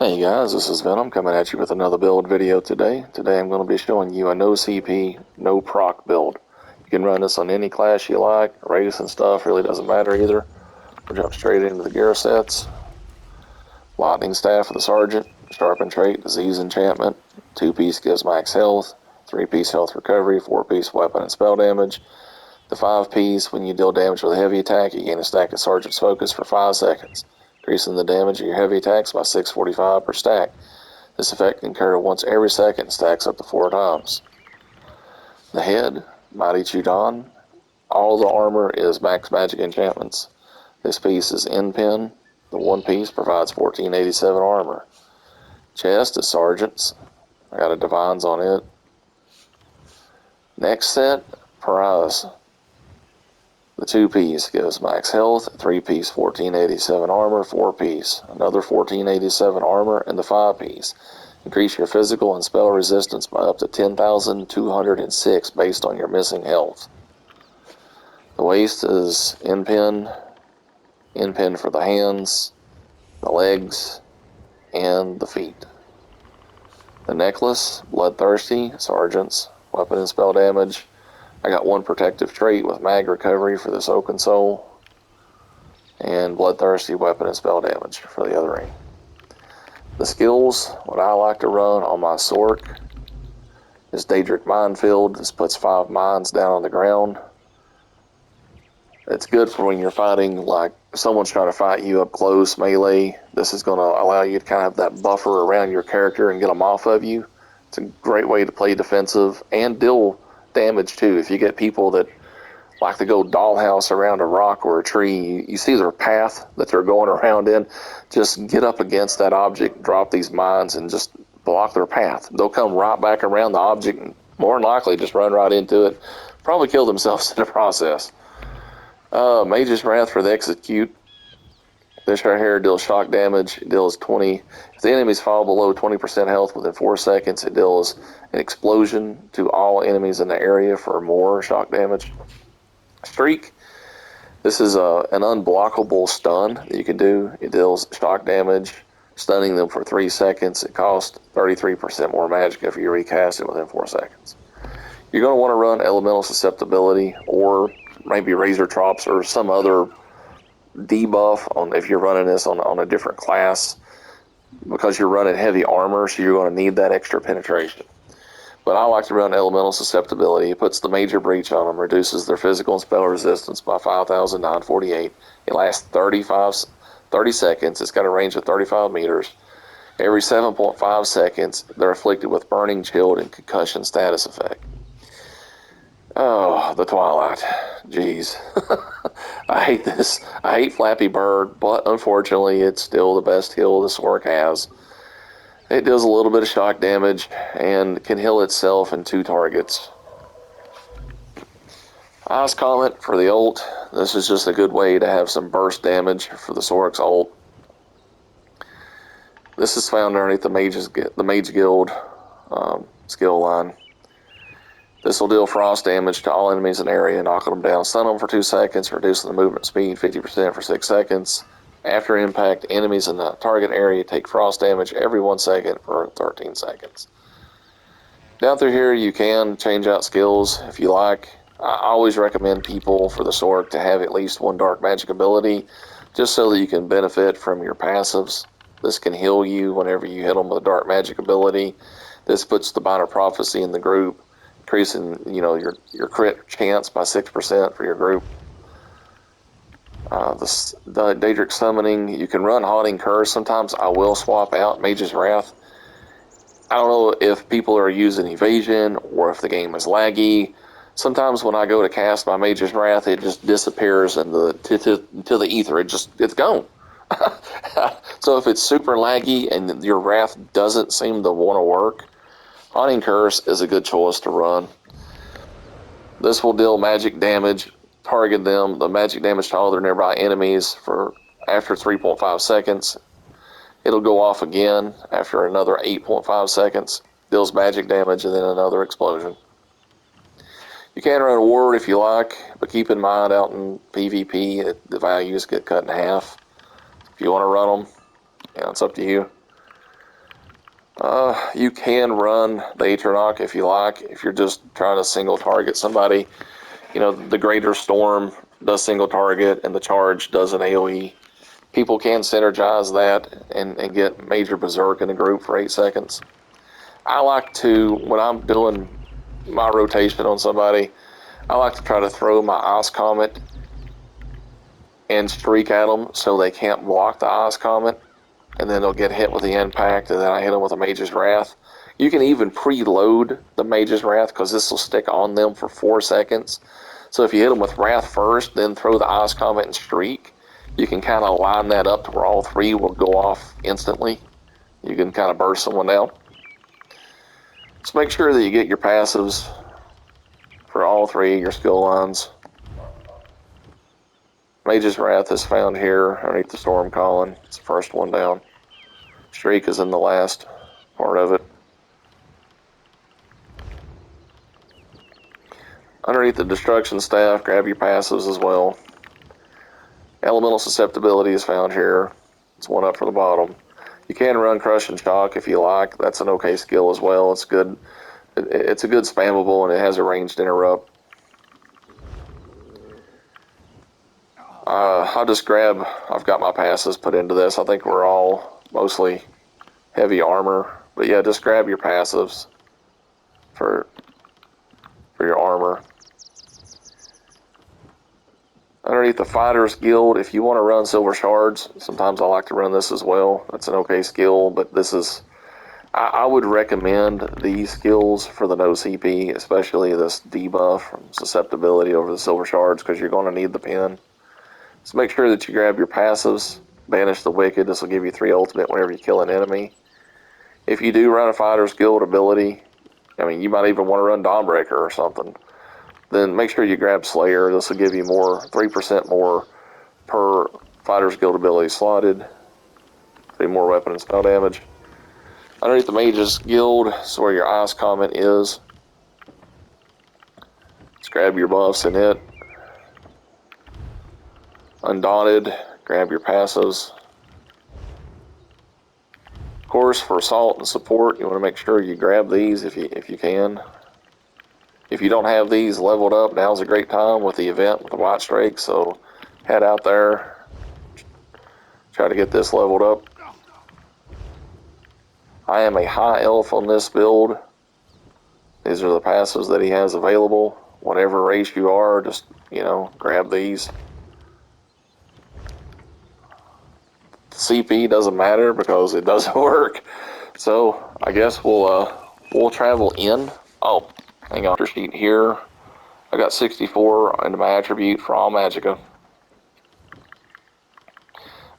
Hey guys, this is Venom coming at you with another build video today. Today I'm going to be showing you a no CP, no proc build. You can run this on any class you like, race and stuff, really doesn't matter either. We'll jump straight into the gear sets. Lightning Staff for the Sergeant, Sharpen Trait, Disease Enchantment, 2-piece gives max health, 3-piece health recovery, 4-piece weapon and spell damage. The 5-piece, when you deal damage with a heavy attack, you gain a stack of Sergeant's Focus for 5 seconds. Increasing the damage of your heavy attacks by 645 per stack. This effect can occur once every second, stacks up to 4 times. The head, Mighty Chudan. All the armor is max magic enchantments. This piece is N-Pin. The 1 piece provides 1487 armor. Chest is Sergeant's. I got a Divines on it. Next set, Prize. The 2-piece gives max health, 3-piece 1487 armor, 4-piece another 1487 armor, and the 5-piece. Increase your physical and spell resistance by up to 10,206 based on your missing health. The waist is N-Pin for the hands, the legs, and the feet. The necklace, Bloodthirsty, Sergeant's, weapon and spell damage. I got 1 protective trait with mag recovery for this Oaken Soul, and Bloodthirsty weapon and spell damage for the other ring. The skills, what I like to run on my Sork is DAEDRIC Minefield. This puts 5 mines down on the ground. It's good for when you're fighting, like if someone's trying to fight you up close, melee. This is going to allow you to kind of have that buffer around your character and get them off of you. It's a great way to play defensive and deal damage too. If you get people that like to go dollhouse around a rock or a tree, you see their path that they're going around in, just get up against that object, drop these mines, and just block their path. They'll come right back around the object and more than likely just run right into it, probably kill themselves in the process. Mage's Wrath for the Execute. This right here deals shock damage. It deals 20. If the enemies fall below 20% health within 4 seconds, it deals an explosion to all enemies in the area for more shock damage. Streak. This is an unblockable stun that you can do. It deals shock damage, stunning them for 3 seconds. It costs 33% more magic if you recast it within 4 seconds. You're going to want to run Elemental Susceptibility or maybe Razor Trops or some other debuff on if you're running this on a different class, because you're running heavy armor, so you're going to need that extra penetration. But I like to run Elemental Susceptibility. It puts the Major Breach on them, reduces their physical and spell resistance by 5,948. It lasts 30 seconds. It's got a range of 35 meters. Every 7.5 seconds, they're afflicted with Burning, Chilled, and Concussion status effect. Oh, the Twilight. Jeez. I hate this. I hate Flappy Bird, but unfortunately, it's still the best heal this Sork has. It does a little bit of shock damage and can heal itself in 2 targets. Ice Comet for the ult. This is just a good way to have some burst damage for the Sork's ult. This is found underneath the Mage Guild skill line. This will deal frost damage to all enemies in the area, knocking them down, stun them for 2 seconds, reducing the movement speed 50% for 6 seconds. After impact, enemies in the target area take frost damage every 1 second for 13 seconds. Down through here, you can change out skills if you like. I always recommend people for the Sork to have at least 1 dark magic ability, just so that you can benefit from your passives. This can heal you whenever you hit them with a dark magic ability. This puts the Bind of Prophecy in the group, increasing your crit chance by 6% for your group. The DAEDRIC Summoning, you can run Haunting Curse. Sometimes I will swap out Mage's Wrath. I don't know if people are using Evasion or if the game is laggy. Sometimes when I go to cast my Mage's Wrath, it just disappears into the ether. It's gone. So if it's super laggy and your Wrath doesn't seem to want to work, Haunting Curse is a good choice to run. This will deal magic damage, target them, the magic damage to all their nearby enemies for after 3.5 seconds. It'll go off again after another 8.5 seconds, deals magic damage, and then another explosion. You can run a ward if you like, but keep in mind out in PvP, the values get cut in half. If you want to run them, it's up to you. You can run the DAEDRIC if you like. If you're just trying to single target somebody, you know, the Greater Storm does single target and the Charge does an AoE. People can synergize that and get Major Berserk in a group for 8 seconds. I like to, when I'm doing my rotation on somebody, I like to try to throw my Ice Comet and streak at them so they can't block the Ice Comet, and then they'll get hit with the impact, and then I hit them with a Mage's Wrath. You can even preload the Mage's Wrath because this will stick on them for 4 seconds. So if you hit them with Wrath first, then throw the Ice Comet and streak, you can kind of line that up to where all 3 will go off instantly. You can kind of burst someone down. So make sure that you get your passives for all 3 of your skill lines. Mage's Wrath is found here underneath the Storm Calling. It's the first one down. Streak is in the last part of it. Underneath the Destruction Staff, grab your passives as well. Elemental Susceptibility is found here. It's one up from the bottom. You can run Crush and Shock if you like. That's an okay skill as well. It's good. It's a good spammable, and it has a ranged interrupt. I've got my passes put into this. I think we're all mostly heavy armor. But yeah, just grab your passives for your armor. Underneath the Fighters Guild, if you want to run Silver Shards, sometimes I like to run this as well. That's an okay skill, but this is... I would recommend these skills for the no CP, especially this debuff from susceptibility over the Silver Shards, because you're going to need the pin. So make sure that you grab your passives. Banish the Wicked. This will give you 3 ultimate whenever you kill an enemy. If you do run a Fighter's Guild ability, I mean, you might even want to run Dawnbreaker or something, then make sure you grab Slayer. This will give you 3% more per Fighter's Guild ability slotted. 3 more weapon and spell damage. Underneath the Mage's Guild is where your Ice Comet is. Just grab your buffs in it. Undaunted, grab your passives. Of course, for assault and support, you want to make sure you grab these if you can. If you don't have these leveled up, now's a great time with the event with the White Strake, so head out there, try to get this leveled up. I am a high elf on this build. These are the passives that he has available. Whatever race you are, just, you know, grab these. CP doesn't matter because it doesn't work. So I guess we'll travel in. Oh, hang on, sheet here. I got 64 into my attribute for all Magicka.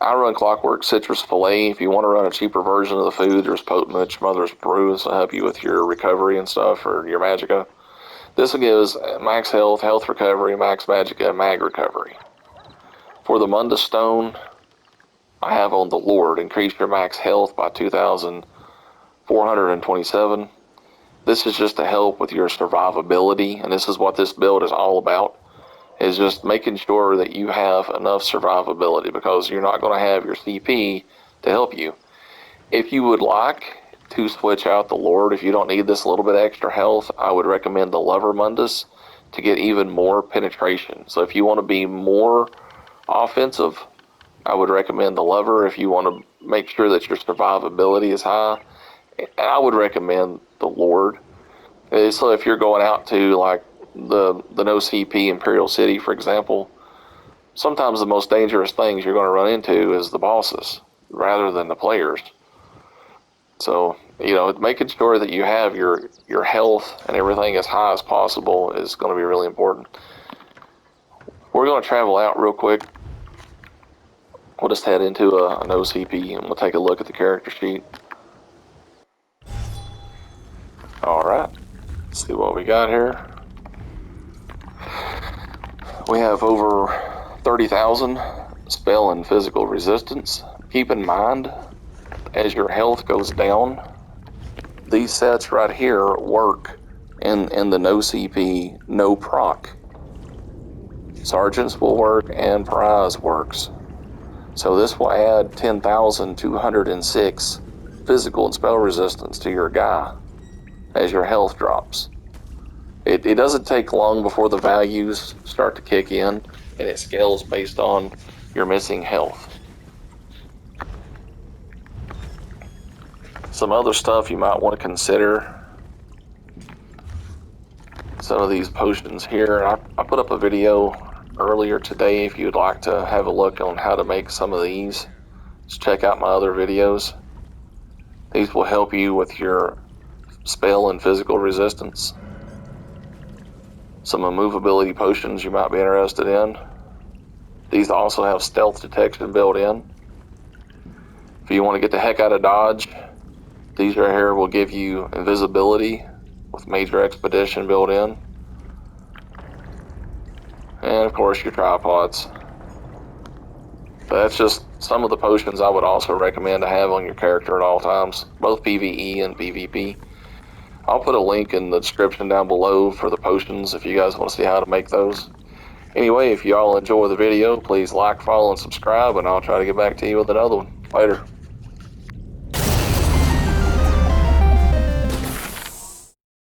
I run Clockwork Citrus Fillet. If you want to run a cheaper version of the food, there's Potent Mother's Brew. This will help you with your recovery and stuff for your Magicka. This will give us max health, health recovery, max Magicka, and mag recovery. For the Mundus Stone, I have on the Lord, increase your max health by 2,427. This is just to help with your survivability, and this is what this build is all about, is just making sure that you have enough survivability, because you're not going to have your CP to help you. If you would like to switch out the Lord, if you don't need this little bit extra health, I would recommend the Lover Mundus to get even more penetration. So if you want to be more offensive, I would recommend the Lover. If you want to make sure that your survivability is high, I would recommend the Lord. So if you're going out to like the no CP Imperial City, for example, sometimes the most dangerous things you're going to run into is the bosses rather than the players. So, you know, making sure that you have your health and everything as high as possible is going to be really important. We're going to travel out real quick. We'll just head into a no CP and we'll take a look at the character sheet. Alright, let's see what we got here. We have over 30,000 spell and physical resistance. Keep in mind, as your health goes down, these sets right here work in the no CP, no proc. Sergeants will work and Prize works. So this will add 10,206 physical and spell resistance to your guy as your health drops. It doesn't take long before the values start to kick in, and it scales based on your missing health. Some other stuff you might want to consider. Some of these potions here. I put up a video earlier today if you'd like to have a look on how to make some of these. Just check out my other videos. These will help you with your spell and physical resistance. Some immovability potions you might be interested in. These also have stealth detection built in. If you want to get the heck out of dodge, these right here will give you invisibility with major expedition built in. And of course your tripods. But that's just some of the potions I would also recommend to have on your character at all times, both PvE and PvP. I'll put a link in the description down below for the potions if you guys want to see how to make those. Anyway, if you all enjoy the video, please like, follow, and subscribe, and I'll try to get back to you with another one. Later.